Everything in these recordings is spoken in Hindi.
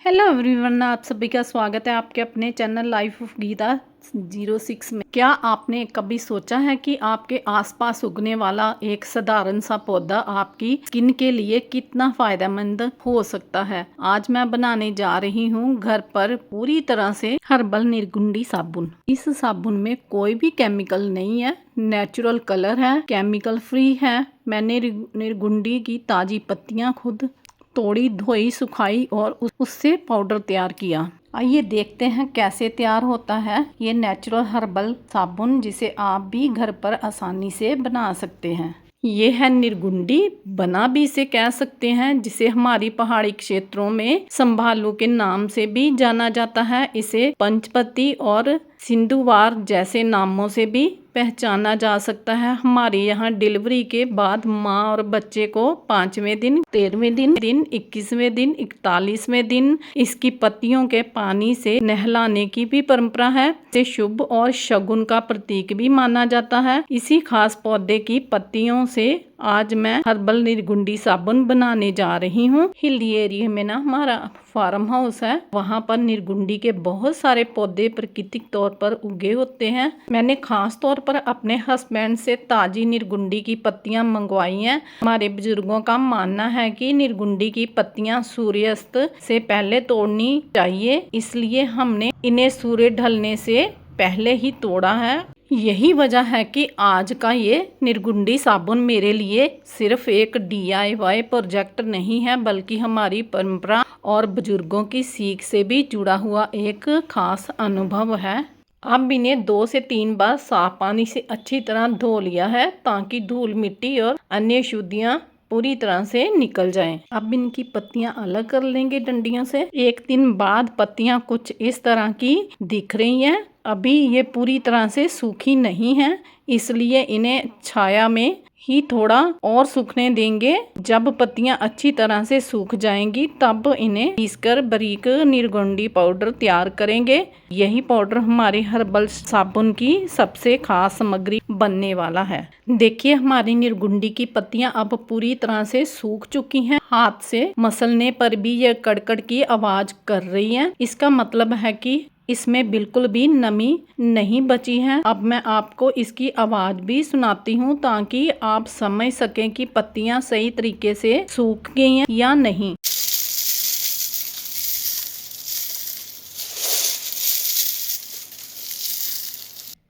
हेलो एवरीवन, आप सभी का स्वागत है आपके अपने चैनल लाइफ ऑफ गीता 06 में। क्या आपने कभी सोचा है कि आपके आसपास उगने वाला एक साधारण सा पौधा आपकी स्किन के लिए कितना फायदेमंद हो सकता है। आज मैं बनाने जा रही हूँ घर पर पूरी तरह से हर्बल निर्गुंडी साबुन। इस साबुन में कोई भी केमिकल नहीं है, नेचुरल कलर है, केमिकल फ्री है। मैंने निर्गुंडी की ताजी पत्तियां खुद तोड़ी, धोई, सुखाई और उससे पाउडर तैयार किया। आइए देखते हैं कैसे तैयार होता है ये नेचुरल हर्बल साबुन, जिसे आप भी घर पर आसानी से बना सकते हैं। ये है निर्गुंडी, बना भी इसे कह सकते हैं, जिसे हमारी पहाड़ी क्षेत्रों में संभालू के नाम से भी जाना जाता है। इसे पंचपति और सिंधुवार जैसे नामों से भी पहचाना जा सकता है। हमारे यहाँ डिलीवरी के बाद माँ और बच्चे को 5वें दिन, 13वें दिन, 21वें दिन, 41वें दिन इसकी पत्तियों के पानी से नहलाने की भी परंपरा है। इसे शुभ और शगुन का प्रतीक भी माना जाता है। इसी खास पौधे की पत्तियों से आज मैं हर्बल निर्गुंडी साबुन बनाने जा रही हूँ। हिली एरिया में ना हमारा फार्म हाउस है, वहाँ पर निर्गुंडी के बहुत सारे पौधे प्राकृतिक तौर पर उगे होते हैं। मैंने खास तौर पर अपने हस्बैंड से ताजी निर्गुंडी की पत्तियां मंगवाई हैं। हमारे बुजुर्गों का मानना है कि निर्गुंडी की पत्तियां सूर्यास्त से पहले तोड़नी चाहिए, इसलिए हमने इन्हें सूर्य ढलने से पहले ही तोड़ा है। यही वजह है कि आज का ये निर्गुंडी साबुन मेरे लिए सिर्फ एक DIY प्रोजेक्ट नहीं है, बल्कि हमारी परंपरा और बुजुर्गों की सीख से भी जुड़ा हुआ एक खास अनुभव है। अब इन्हें 2 से 3 बार साफ पानी से अच्छी तरह धो लिया है, ताकि धूल, मिट्टी और अन्य शुद्धियां पूरी तरह से निकल जाएं। अब इनकी पत्तियां अलग कर लेंगे डंडियों से। 1 दिन बाद पत्तियां कुछ इस तरह की दिख रही हैं। अभी ये पूरी तरह से सूखी नहीं है, इसलिए इन्हें छाया में ही थोड़ा और सूखने देंगे। जब पत्तियां अच्छी तरह से सूख जाएंगी तब इन्हें पीसकर बारीक निर्गुंडी पाउडर तैयार करेंगे। यही पाउडर हमारे हर्बल साबुन की सबसे खास सामग्री बनने वाला है। देखिए, हमारी निर्गुंडी की पत्तियां अब पूरी तरह से सूख चुकी हैं। हाथ से मसलने पर भी ये कड़कड़ की आवाज कर रही है। इसका मतलब है कि इसमें बिल्कुल भी नमी नहीं बची है। अब मैं आपको इसकी आवाज भी सुनाती हूँ, ताकि आप समझ सकें कि पत्तियां सही तरीके से सूख गई हैं या नहीं।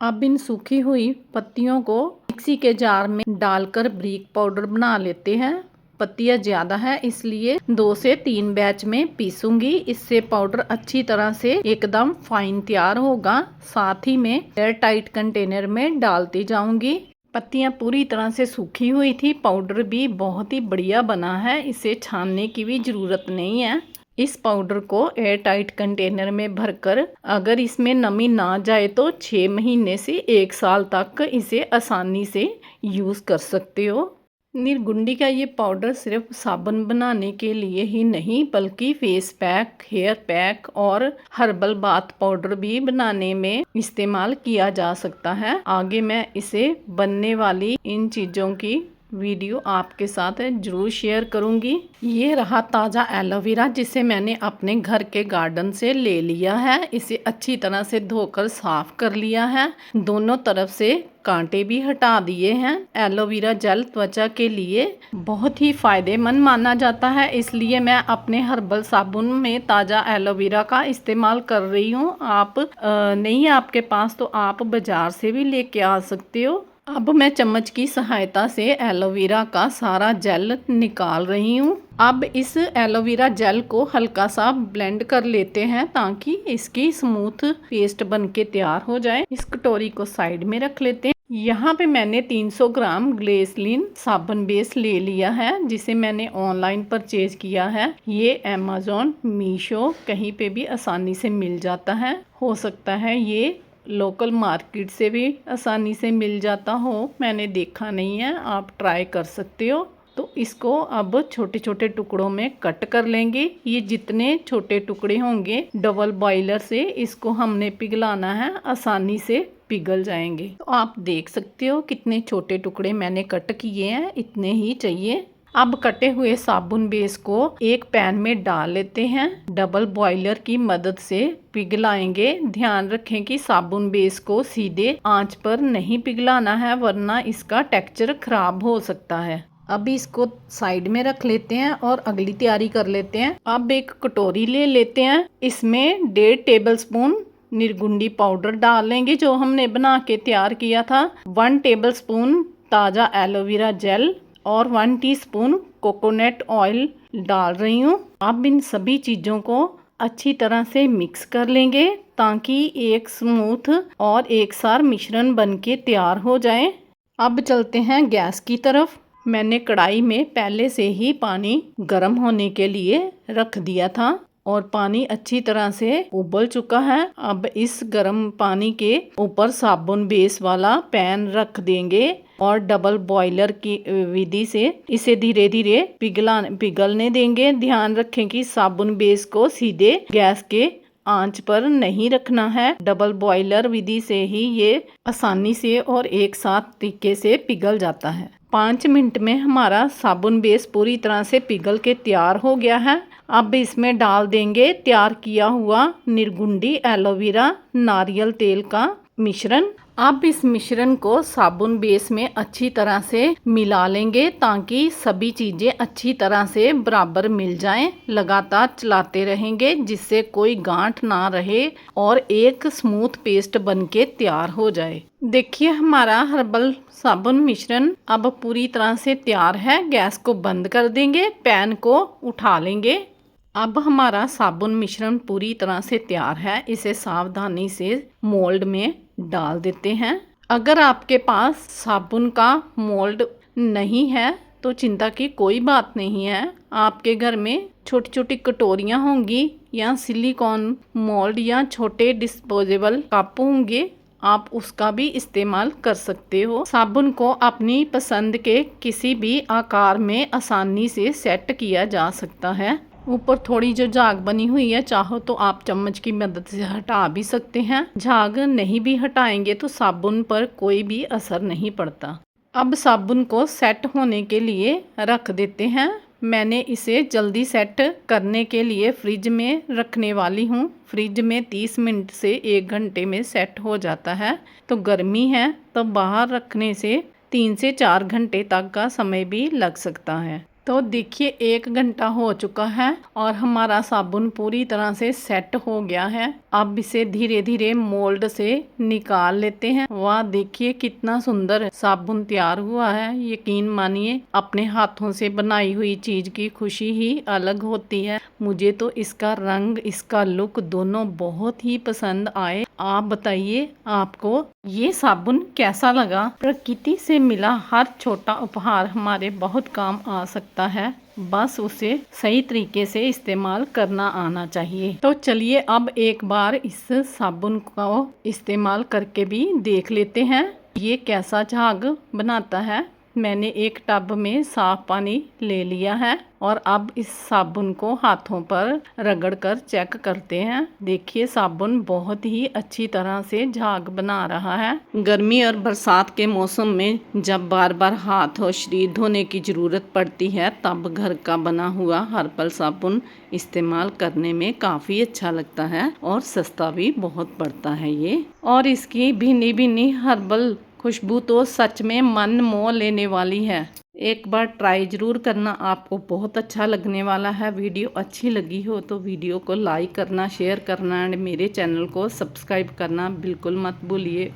अब इन सूखी हुई पत्तियों को मिक्सी के जार में डालकर बारीक पाउडर बना लेते हैं। पत्तियां ज़्यादा है, इसलिए 2 से 3 बैच में पीसूंगी। इससे पाउडर अच्छी तरह से एकदम फाइन तैयार होगा। साथ ही में एयर टाइट कंटेनर में डालती जाऊंगी। पत्तियां पूरी तरह से सूखी हुई थी, पाउडर भी बहुत ही बढ़िया बना है, इसे छानने की भी ज़रूरत नहीं है। इस पाउडर को एयर टाइट कंटेनर में भरकर अगर इसमें नमी ना जाए तो 6 महीने से 1 साल तक इसे आसानी से यूज़ कर सकते हो। निर्गुंडी का ये पाउडर सिर्फ साबुन बनाने के लिए ही नहीं, बल्कि फेस पैक, हेयर पैक और हर्बल बाथ पाउडर भी बनाने में इस्तेमाल किया जा सकता है। आगे मैं इसे बनने वाली इन चीज़ों की वीडियो आपके साथ जरूर शेयर करूंगी। ये रहा ताज़ा एलोवेरा, जिसे मैंने अपने घर के गार्डन से ले लिया है। इसे अच्छी तरह से धोकर साफ कर लिया है, दोनों तरफ से कांटे भी हटा दिए हैं। एलोवेरा जेल त्वचा के लिए बहुत ही फायदेमंद माना जाता है, इसलिए मैं अपने हर्बल साबुन में ताज़ा एलोवेरा का इस्तेमाल कर रही हूँ। आप नहीं है आपके पास तो आप बाजार से भी लेके आ सकते हो। अब मैं चम्मच की सहायता से एलोवेरा का सारा जेल निकाल रही हूँ। अब इस एलोवेरा जेल को हल्का सा ब्लेंड कर लेते हैं, ताकि इसकी स्मूथ पेस्ट बनके तैयार हो जाए। इस कटोरी को साइड में रख लेते हैं। यहाँ पे मैंने 300 ग्राम ग्लिसरीन साबुन बेस ले लिया है, जिसे मैंने ऑनलाइन परचेज किया है। ये अमेज़ॉन, मीशो कहीं पे भी आसानी से मिल जाता है। हो सकता है ये लोकल मार्केट से भी आसानी से मिल जाता हो, मैंने देखा नहीं है, आप ट्राई कर सकते हो। तो इसको अब छोटे छोटे टुकड़ों में कट कर लेंगे। ये जितने छोटे टुकड़े होंगे, डबल बॉयलर से इसको हमने पिघलाना है, आसानी से पिघल जाएंगे। तो आप देख सकते हो कितने छोटे टुकड़े मैंने कट किए हैं, इतने ही चाहिए। अब कटे हुए साबुन बेस को एक पैन में डाल लेते हैं। डबल बॉयलर की मदद से पिघलाएंगे। ध्यान रखें कि साबुन बेस को सीधे आंच पर नहीं पिघलाना है, वरना इसका टेक्सचर खराब हो सकता है। अब इसको साइड में रख लेते हैं और अगली तैयारी कर लेते हैं। अब एक कटोरी ले लेते हैं। इसमें 1.5 टेबलस्पून निर्गुंडी पाउडर डाल लेंगे जो हमने बना के तैयार किया था। 1 टेबलस्पून ताज़ा एलोवेरा जेल और 1 टीस्पून कोकोनट ऑयल डाल रही हूँ। अब इन सभी चीज़ों को अच्छी तरह से मिक्स कर लेंगे ताकि एक स्मूथ और एकसार मिश्रण बनके तैयार हो जाए। अब चलते हैं गैस की तरफ। मैंने कढ़ाई में पहले से ही पानी गर्म होने के लिए रख दिया था और पानी अच्छी तरह से उबल चुका है। अब इस गर्म पानी के ऊपर साबुन बेस वाला पैन रख देंगे और डबल बॉयलर की विधि से इसे धीरे धीरे पिघलने देंगे। ध्यान रखें कि साबुन बेस को सीधे गैस के आंच पर नहीं रखना है। डबल बॉयलर विधि से ही ये आसानी से और एक साथ तरीके से पिघल जाता है। 5 मिनट में हमारा साबुन बेस पूरी तरह से पिघल के तैयार हो गया है। अब इसमें डाल देंगे तैयार किया हुआ निर्गुंडी एलोवेरा नारियल तेल का मिश्रण। अब इस मिश्रण को साबुन बेस में अच्छी तरह से मिला लेंगे ताकि सभी चीज़ें अच्छी तरह से बराबर मिल जाएं। लगातार चलाते रहेंगे जिससे कोई गांठ ना रहे और एक स्मूथ पेस्ट बनके तैयार हो जाए। देखिए हमारा हर्बल साबुन मिश्रण अब पूरी तरह से तैयार है। गैस को बंद कर देंगे, पैन को उठा लेंगे। अब हमारा साबुन मिश्रण पूरी तरह से तैयार है। इसे सावधानी से मोल्ड में डाल देते हैं। अगर आपके पास साबुन का मोल्ड नहीं है तो चिंता की कोई बात नहीं है। आपके घर में छोटी छोटी कटोरियाँ होंगी या सिलिकॉन मोल्ड या छोटे डिस्पोजेबल कप होंगे, आप उसका भी इस्तेमाल कर सकते हो। साबुन को अपनी पसंद के किसी भी आकार में आसानी से सेट किया जा सकता है। ऊपर थोड़ी जो झाग बनी हुई है, चाहो तो आप चम्मच की मदद से हटा भी सकते हैं। झाग नहीं भी हटाएंगे तो साबुन पर कोई भी असर नहीं पड़ता। अब साबुन को सेट होने के लिए रख देते हैं। मैंने इसे जल्दी सेट करने के लिए फ्रिज में रखने वाली हूँ। फ्रिज में 30 मिनट से 1 घंटे में सेट हो जाता है। तो गर्मी है तो बाहर रखने से 3 से 4 घंटे तक का समय भी लग सकता है। तो देखिए 1 घंटा हो चुका है और हमारा साबुन पूरी तरह से सेट हो गया है। अब इसे धीरे धीरे मोल्ड से निकाल लेते हैं। वाह, देखिए कितना सुंदर साबुन तैयार हुआ है। यकीन मानिए अपने हाथों से बनाई हुई चीज की खुशी ही अलग होती है। मुझे तो इसका रंग, इसका लुक दोनों बहुत ही पसंद आए। आप बताइए आपको ये साबुन कैसा लगा? प्रकृति से मिला हर छोटा उपहार हमारे बहुत काम आ सकता है, बस उसे सही तरीके से इस्तेमाल करना आना चाहिए। तो चलिए अब एक बार इस साबुन को इस्तेमाल करके भी देख लेते हैं ये कैसा झाग बनाता है। मैंने एक टब में साफ पानी ले लिया है और अब इस साबुन को हाथों पर रगड़कर चेक करते हैं। देखिए साबुन बहुत ही अच्छी तरह से झाग बना रहा है। गर्मी और बरसात के मौसम में जब बार बार हाथ और शरीर धोने की ज़रूरत पड़ती है, तब घर का बना हुआ हर्बल साबुन इस्तेमाल करने में काफ़ी अच्छा लगता है और सस्ता भी बहुत पड़ता है ये। और इसकी भीनी भीनी हर्बल खुशबू तो सच में मन मोह लेने वाली है। एक बार ट्राई ज़रूर करना, आपको बहुत अच्छा लगने वाला है। वीडियो अच्छी लगी हो तो वीडियो को लाइक करना, शेयर करना एंड मेरे चैनल को सब्सक्राइब करना बिल्कुल मत भूलिए।